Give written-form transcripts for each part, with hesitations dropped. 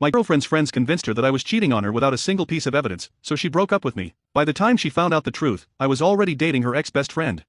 My girlfriend's friends convinced her that I was cheating on her without a single piece of evidence, so she broke up with me. By the time she found out the truth, I was already dating her ex-best friend.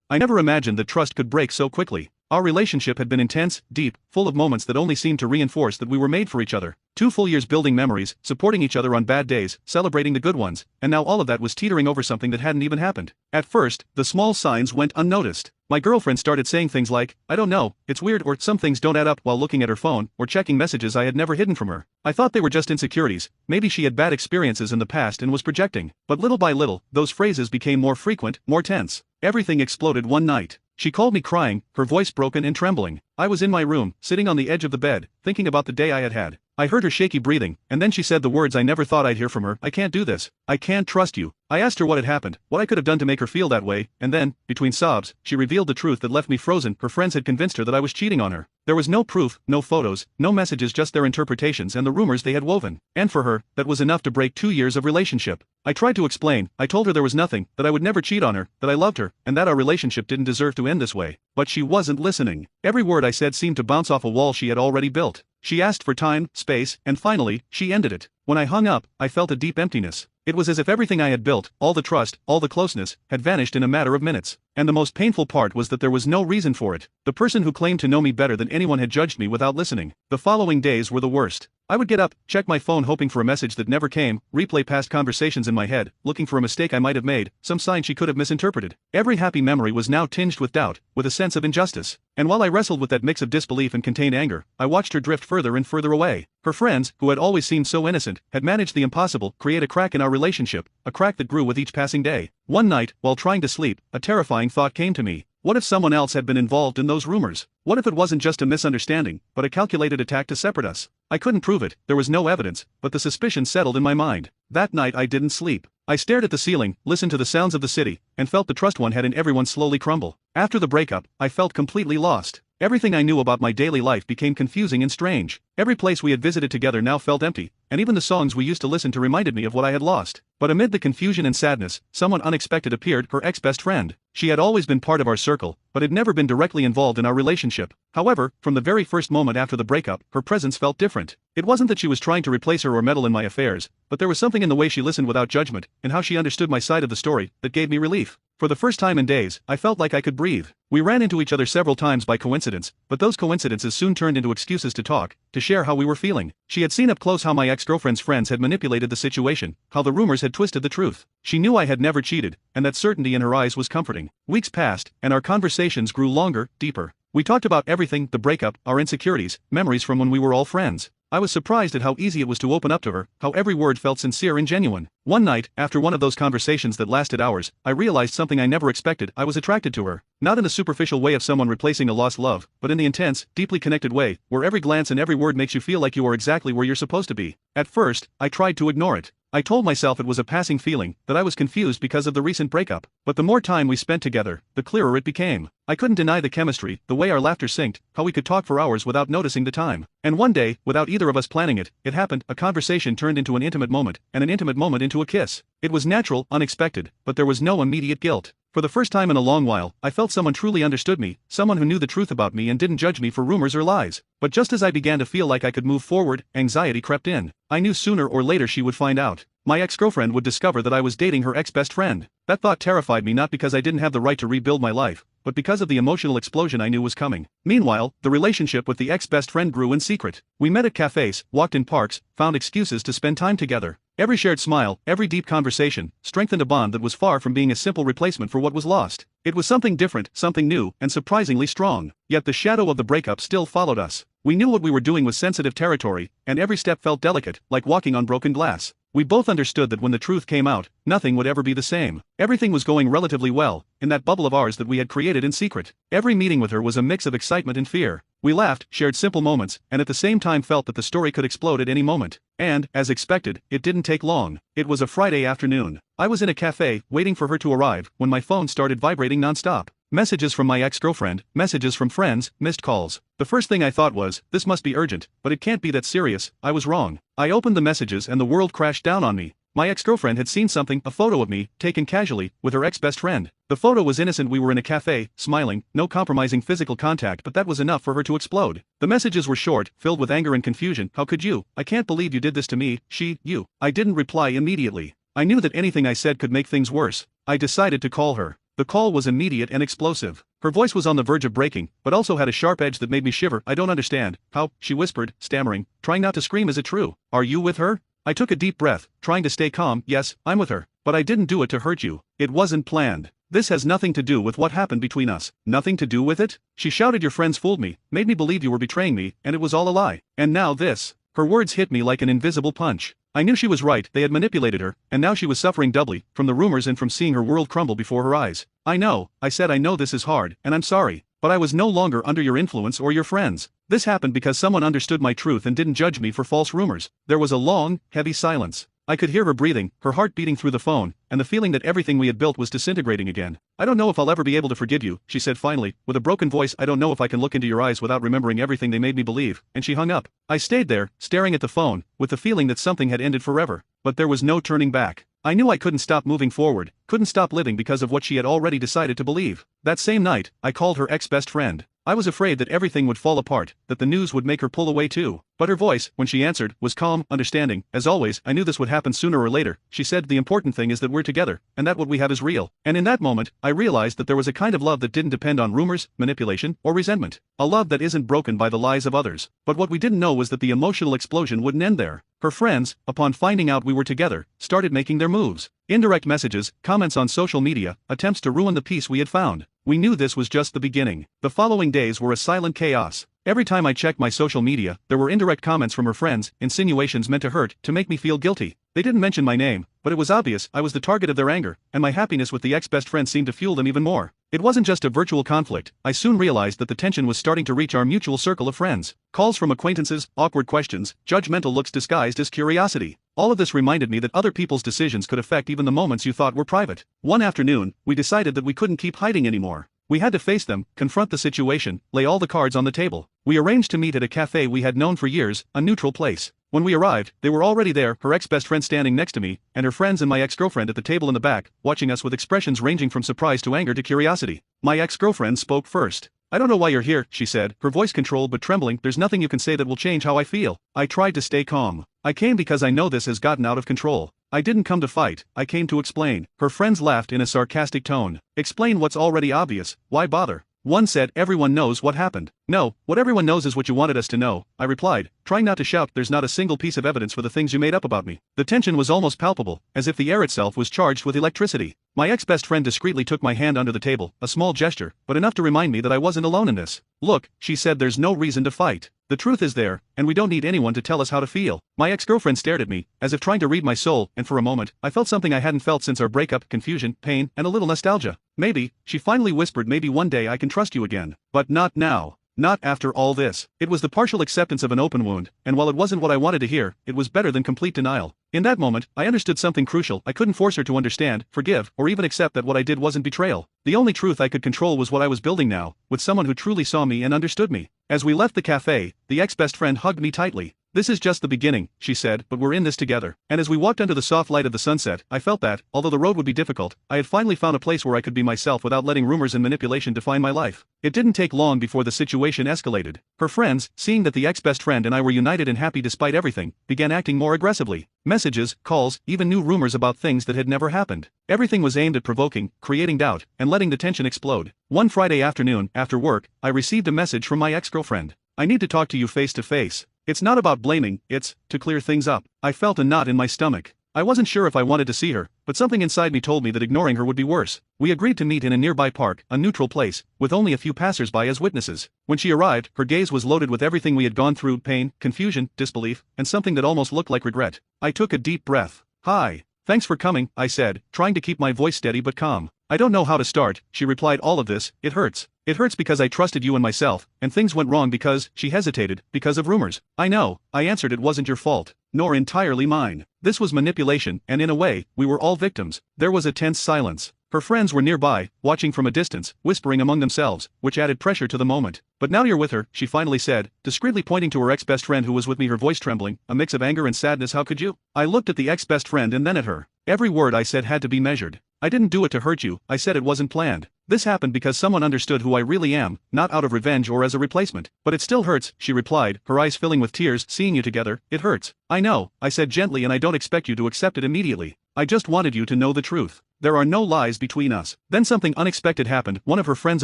I never imagined that trust could break so quickly. Our relationship had been intense, deep, full of moments that only seemed to reinforce that we were made for each other. 2 full years building memories, supporting each other on bad days, celebrating the good ones, and now all of that was teetering over something that hadn't even happened. At first, the small signs went unnoticed. My girlfriend started saying things like, "I don't know, it's weird," or "some things don't add up," while looking at her phone, or checking messages I had never hidden from her. I thought they were just insecurities, maybe she had bad experiences in the past and was projecting. But little by little, those phrases became more frequent, more tense. Everything exploded one night. She called me crying, her voice broken and trembling. I was in my room, sitting on the edge of the bed, thinking about the day I had had. I heard her shaky breathing, and then she said the words I never thought I'd hear from her: "I can't do this. I can't trust you." I asked her what had happened, what I could have done to make her feel that way, and then, between sobs, she revealed the truth that left me frozen. Her friends had convinced her that I was cheating on her. There was no proof, no photos, no messages, just their interpretations and the rumors they had woven. And for her, that was enough to break 2 years of relationship. I tried to explain, I told her there was nothing, that I would never cheat on her, that I loved her, and that our relationship didn't deserve to end this way. But she wasn't listening. Every word I said seemed to bounce off a wall she had already built. She asked for time, space, and finally, she ended it. When I hung up, I felt a deep emptiness. It was as if everything I had built, all the trust, all the closeness, had vanished in a matter of minutes. And the most painful part was that there was no reason for it. The person who claimed to know me better than anyone had judged me without listening. The following days were the worst. I would get up, check my phone hoping for a message that never came, replay past conversations in my head, looking for a mistake I might have made, some sign she could have misinterpreted. Every happy memory was now tinged with doubt, with a sense of injustice. And while I wrestled with that mix of disbelief and contained anger, I watched her drift further and further away. Her friends, who had always seemed so innocent, had managed the impossible: create a crack in our relationship, a crack that grew with each passing day. One night, while trying to sleep, a terrifying thought came to me. What if someone else had been involved in those rumors? What if it wasn't just a misunderstanding, but a calculated attack to separate us? I couldn't prove it, there was no evidence, but the suspicion settled in my mind. That night I didn't sleep. I stared at the ceiling, listened to the sounds of the city, and felt the trust one had in everyone slowly crumble. After the breakup, I felt completely lost. Everything I knew about my daily life became confusing and strange. Every place we had visited together now felt empty, and even the songs we used to listen to reminded me of what I had lost. But amid the confusion and sadness, someone unexpected appeared: her ex-best friend. She had always been part of our circle, but had never been directly involved in our relationship. However, from the very first moment after the breakup, her presence felt different. It wasn't that she was trying to replace her or meddle in my affairs, but there was something in the way she listened without judgment, and how she understood my side of the story, that gave me relief. For the first time in days, I felt like I could breathe. We ran into each other several times by coincidence, but those coincidences soon turned into excuses to talk, to share how we were feeling. She had seen up close how my ex-girlfriend's friends had manipulated the situation, how the rumors had twisted the truth. She knew I had never cheated, and that certainty in her eyes was comforting. Weeks passed, and our conversations grew longer, deeper. We talked about everything: the breakup, our insecurities, memories from when we were all friends. I was surprised at how easy it was to open up to her, how every word felt sincere and genuine. One night, after one of those conversations that lasted hours, I realized something I never expected: I was attracted to her. Not in the superficial way of someone replacing a lost love, but in the intense, deeply connected way, where every glance and every word makes you feel like you are exactly where you're supposed to be. At first, I tried to ignore it. I told myself it was a passing feeling, that I was confused because of the recent breakup. But the more time we spent together, the clearer it became. I couldn't deny the chemistry, the way our laughter synced, how we could talk for hours without noticing the time. And one day, without either of us planning it, it happened: a conversation turned into an intimate moment, and an intimate moment into a kiss. It was natural, unexpected, but there was no immediate guilt. For the first time in a long while, I felt someone truly understood me, someone who knew the truth about me and didn't judge me for rumors or lies. But just as I began to feel like I could move forward, anxiety crept in. I knew sooner or later she would find out. My ex-girlfriend would discover that I was dating her ex-best friend. That thought terrified me, not because I didn't have the right to rebuild my life, but because of the emotional explosion I knew was coming. Meanwhile, the relationship with the ex-best friend grew in secret. We met at cafes, walked in parks, found excuses to spend time together. Every shared smile, every deep conversation, strengthened a bond that was far from being a simple replacement for what was lost. It was something different, something new, and surprisingly strong. Yet the shadow of the breakup still followed us. We knew what we were doing was sensitive territory, and every step felt delicate, like walking on broken glass. We both understood that when the truth came out, nothing would ever be the same. Everything was going relatively well, in that bubble of ours that we had created in secret. Every meeting with her was a mix of excitement and fear. We laughed, shared simple moments, and at the same time felt that the story could explode at any moment. And, as expected, it didn't take long. It was a Friday afternoon. I was in a cafe, waiting for her to arrive, when my phone started vibrating nonstop. Messages from my ex-girlfriend, messages from friends, missed calls. The first thing I thought was, this must be urgent, but it can't be that serious. I was wrong. I opened the messages and the world crashed down on me. My ex-girlfriend had seen something, a photo of me, taken casually, with her ex-best friend. The photo was innocent. We were in a cafe, smiling, no compromising physical contact, but that was enough for her to explode. The messages were short, filled with anger and confusion. "How could you? I can't believe you did this to me, you." I didn't reply immediately. I knew that anything I said could make things worse. I decided to call her. The call was immediate and explosive. Her voice was on the verge of breaking, but also had a sharp edge that made me shiver. "I don't understand. How?" she whispered, stammering, trying not to scream. "Is it true? Are you with her?" I took a deep breath, trying to stay calm. "Yes, I'm with her. But I didn't do it to hurt you. It wasn't planned. This has nothing to do with what happened between us." "Nothing to do with it?" she shouted. "Your friends fooled me, made me believe you were betraying me, and it was all a lie. And now this." Her words hit me like an invisible punch. I knew she was right. They had manipulated her, and now she was suffering doubly, from the rumors and from seeing her world crumble before her eyes. "I know," I said. "I know this is hard, and I'm sorry. But I was no longer under your influence or your friends. This happened because someone understood my truth and didn't judge me for false rumors." There was a long, heavy silence. I could hear her breathing, her heart beating through the phone, and the feeling that everything we had built was disintegrating again. "I don't know if I'll ever be able to forgive you," she said finally, with a broken voice. "I don't know if I can look into your eyes without remembering everything they made me believe," and she hung up. I stayed there, staring at the phone, with the feeling that something had ended forever. But there was no turning back. I knew I couldn't stop moving forward, couldn't stop living because of what she had already decided to believe. That same night, I called her ex-best friend. I was afraid that everything would fall apart, that the news would make her pull away too. But her voice, when she answered, was calm, understanding. "As always, I knew this would happen sooner or later," she said. "The important thing is that we're together, and that what we have is real." And in that moment, I realized that there was a kind of love that didn't depend on rumors, manipulation, or resentment. A love that isn't broken by the lies of others. But what we didn't know was that the emotional explosion wouldn't end there. Her friends, upon finding out we were together, started making their moves. Indirect messages, comments on social media, attempts to ruin the peace we had found. We knew this was just the beginning. The following days were a silent chaos. Every time I checked my social media, there were indirect comments from her friends, insinuations meant to hurt, to make me feel guilty. They didn't mention my name, but it was obvious I was the target of their anger, and my happiness with the ex-best friend seemed to fuel them even more. It wasn't just a virtual conflict. I soon realized that the tension was starting to reach our mutual circle of friends. Calls from acquaintances, awkward questions, judgmental looks disguised as curiosity. All of this reminded me that other people's decisions could affect even the moments you thought were private. One afternoon, we decided that we couldn't keep hiding anymore. We had to face them, confront the situation, lay all the cards on the table. We arranged to meet at a cafe we had known for years, a neutral place. When we arrived, they were already there, her ex-best friend standing next to me, and her friends and my ex-girlfriend at the table in the back, watching us with expressions ranging from surprise to anger to curiosity. My ex-girlfriend spoke first. "I don't know why you're here," she said, her voice controlled but trembling. "There's nothing you can say that will change how I feel." I tried to stay calm. "I came because I know this has gotten out of control. I didn't come to fight, I came to explain." Her friends laughed in a sarcastic tone. "Explain what's already obvious, why bother?" One said. "Everyone knows what happened." "No, what everyone knows is what you wanted us to know," I replied, trying not to shout. "There's not a single piece of evidence for the things you made up about me." The tension was almost palpable, as if the air itself was charged with electricity. My ex-best friend discreetly took my hand under the table, a small gesture, but enough to remind me that I wasn't alone in this. "Look," she said, "there's no reason to fight. The truth is there, and we don't need anyone to tell us how to feel." My ex-girlfriend stared at me, as if trying to read my soul, and for a moment, I felt something I hadn't felt since our breakup: confusion, pain, and a little nostalgia. "Maybe," she finally whispered, "maybe one day I can trust you again. But not now. Not after all this." It was the partial acceptance of an open wound, and while it wasn't what I wanted to hear, it was better than complete denial. In that moment, I understood something crucial. I couldn't force her to understand, forgive, or even accept that what I did wasn't betrayal. The only truth I could control was what I was building now, with someone who truly saw me and understood me. As we left the cafe, the ex-best friend hugged me tightly. "This is just the beginning," she said, "but we're in this together." And as we walked under the soft light of the sunset, I felt that, although the road would be difficult, I had finally found a place where I could be myself without letting rumors and manipulation define my life. It didn't take long before the situation escalated. Her friends, seeing that the ex-best friend and I were united and happy despite everything, began acting more aggressively. Messages, calls, even new rumors about things that had never happened. Everything was aimed at provoking, creating doubt, and letting the tension explode. One Friday afternoon, after work, I received a message from my ex-girlfriend. "I need to talk to you face to face. It's not about blaming, it's to clear things up." I felt a knot in my stomach. I wasn't sure if I wanted to see her, but something inside me told me that ignoring her would be worse. We agreed to meet in a nearby park, a neutral place, with only a few passers-by as witnesses. When she arrived, her gaze was loaded with everything we had gone through: pain, confusion, disbelief, and something that almost looked like regret. I took a deep breath. "Hi. Thanks for coming," I said, trying to keep my voice steady but calm. "I don't know how to start," she replied. "All of this, it hurts. It hurts because I trusted you and myself, and things went wrong because," she hesitated, "because of rumors." "I know," I answered. "It wasn't your fault. Nor entirely mine. This was manipulation, and in a way, we were all victims." There was a tense silence. Her friends were nearby, watching from a distance, whispering among themselves, which added pressure to the moment. "But now you're with her," she finally said, discreetly pointing to her ex-best friend who was with me, her voice trembling, a mix of anger and sadness. "How could you?" I looked at the ex-best friend and then at her. Every word I said had to be measured. "I didn't do it to hurt you," I said. "It wasn't planned. This happened because someone understood who I really am, not out of revenge or as a replacement." "But it still hurts," she replied, her eyes filling with tears. "Seeing you together, it hurts." "I know," I said gently, "and I don't expect you to accept it immediately. I just wanted you to know the truth. There are no lies between us." Then something unexpected happened. One of her friends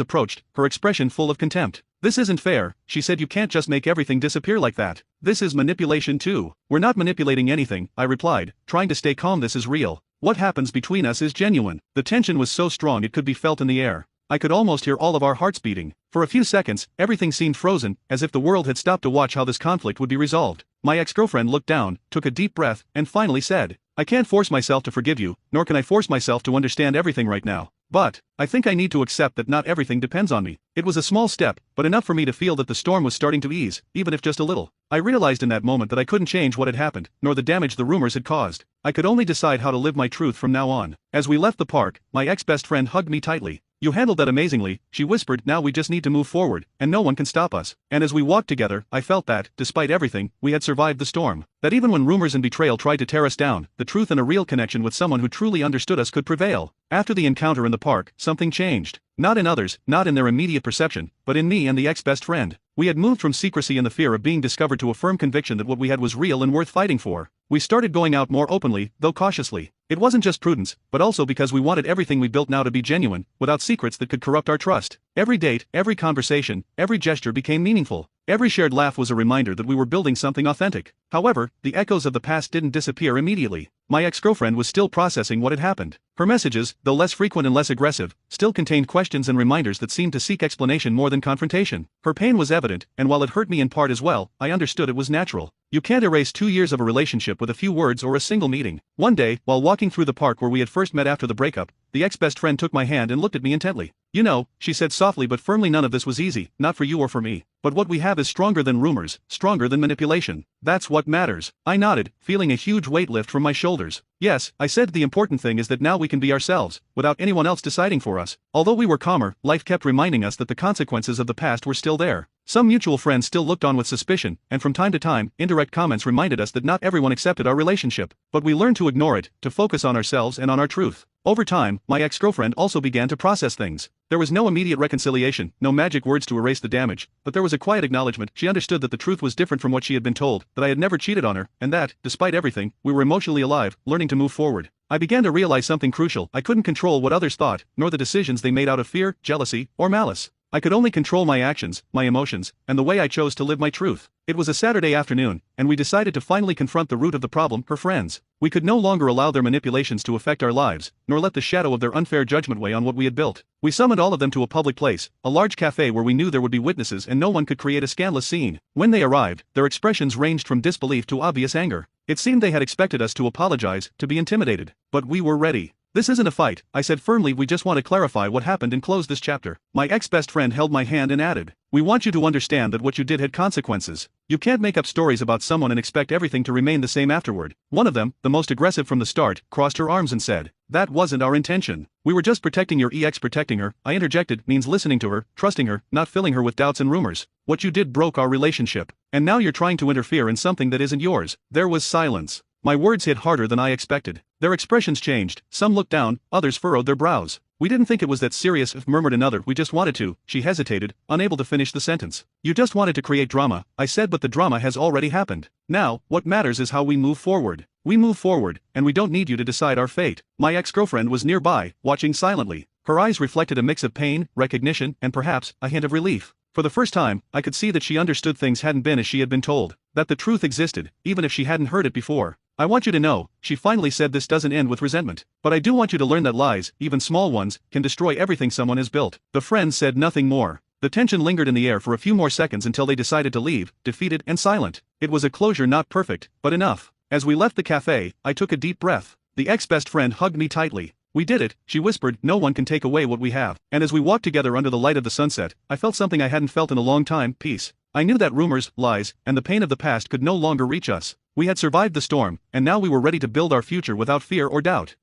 approached, her expression full of contempt. "This isn't fair," she said. "You can't just make everything disappear like that. This is manipulation too." "We're not manipulating anything," I replied, trying to stay calm. "This is real. What happens between us is genuine." The tension was so strong it could be felt in the air. I could almost hear all of our hearts beating. For a few seconds, everything seemed frozen, as if the world had stopped to watch how this conflict would be resolved. My ex-girlfriend looked down, took a deep breath, and finally said, "I can't force myself to forgive you, nor can I force myself to understand everything right now. But I think I need to accept that not everything depends on me." It was a small step, but enough for me to feel that the storm was starting to ease, even if just a little. I realized in that moment that I couldn't change what had happened, nor the damage the rumors had caused. I could only decide how to live my truth from now on. As we left the park, my ex-best friend hugged me tightly. "You handled that amazingly," she whispered. "Now we just need to move forward, and no one can stop us." And as we walked together, I felt that, despite everything, we had survived the storm. That even when rumors and betrayal tried to tear us down, the truth and a real connection with someone who truly understood us could prevail. After the encounter in the park, something changed. Not in others, not in their immediate perception, but in me and the ex-best friend. We had moved from secrecy and the fear of being discovered to a firm conviction that what we had was real and worth fighting for. We started going out more openly, though cautiously. It wasn't just prudence, but also because we wanted everything we built now to be genuine, without secrets that could corrupt our trust. Every date, every conversation, every gesture became meaningful. Every shared laugh was a reminder that we were building something authentic. However, the echoes of the past didn't disappear immediately. My ex-girlfriend was still processing what had happened. Her messages, though less frequent and less aggressive, still contained questions and reminders that seemed to seek explanation more than confrontation. Her pain was evident, and while it hurt me in part as well, I understood it was natural. You can't erase 2 years of a relationship with a few words or a single meeting. One day, while walking through the park where we had first met after the breakup, the ex-best friend took my hand and looked at me intently. "You know," she said softly but firmly, "none of this was easy, not for you or for me. But what we have is stronger than rumors, stronger than manipulation. That's what matters." I nodded, feeling a huge weight lift from my shoulders. "Yes," I said, "the important thing is that now we can be ourselves, without anyone else deciding for us." Although we were calmer, life kept reminding us that the consequences of the past were still there. Some mutual friends still looked on with suspicion, and from time to time, indirect comments reminded us that not everyone accepted our relationship. But we learned to ignore it, to focus on ourselves and on our truth. Over time, my ex-girlfriend also began to process things. There was no immediate reconciliation, no magic words to erase the damage, but there was a quiet acknowledgement. She understood that the truth was different from what she had been told, that I had never cheated on her, and that, despite everything, we were emotionally alive, learning to move forward. I began to realize something crucial. I couldn't control what others thought, nor the decisions they made out of fear, jealousy, or malice. I could only control my actions, my emotions, and the way I chose to live my truth. It was a Saturday afternoon, and we decided to finally confront the root of the problem, her friends. We could no longer allow their manipulations to affect our lives, nor let the shadow of their unfair judgment weigh on what we had built. We summoned all of them to a public place, a large cafe where we knew there would be witnesses and no one could create a scandalous scene. When they arrived, their expressions ranged from disbelief to obvious anger. It seemed they had expected us to apologize, to be intimidated. But we were ready. "This isn't a fight," I said firmly. "We just want to clarify what happened and close this chapter." My ex-best friend held my hand and added, "We want you to understand that what you did had consequences. You can't make up stories about someone and expect everything to remain the same afterward." One of them, the most aggressive from the start, crossed her arms and said, "That wasn't our intention. We were just protecting your ex." Protecting her, I interjected, means listening to her, trusting her, not filling her with doubts and rumors. "What you did broke our relationship. And now you're trying to interfere in something that isn't yours." There was silence. My words hit harder than I expected. Their expressions changed, some looked down, others furrowed their brows. "We didn't think it was that serious," murmured another. "We just wanted to." She hesitated, unable to finish the sentence. "You just wanted to create drama," I said, "but the drama has already happened. Now, what matters is how we move forward. We move forward, and we don't need you to decide our fate." My ex-girlfriend was nearby, watching silently. Her eyes reflected a mix of pain, recognition, and perhaps, a hint of relief. For the first time, I could see that she understood things hadn't been as she had been told, that the truth existed, even if she hadn't heard it before. "I want you to know," she finally said, "this doesn't end with resentment. But I do want you to learn that lies, even small ones, can destroy everything someone has built." The friend said nothing more. The tension lingered in the air for a few more seconds until they decided to leave, defeated and silent. It was a closure, not perfect, but enough. As we left the cafe, I took a deep breath. The ex-best friend hugged me tightly. "We did it," she whispered, "no one can take away what we have." And as we walked together under the light of the sunset, I felt something I hadn't felt in a long time, peace. I knew that rumors, lies, and the pain of the past could no longer reach us. We had survived the storm, and now we were ready to build our future without fear or doubt.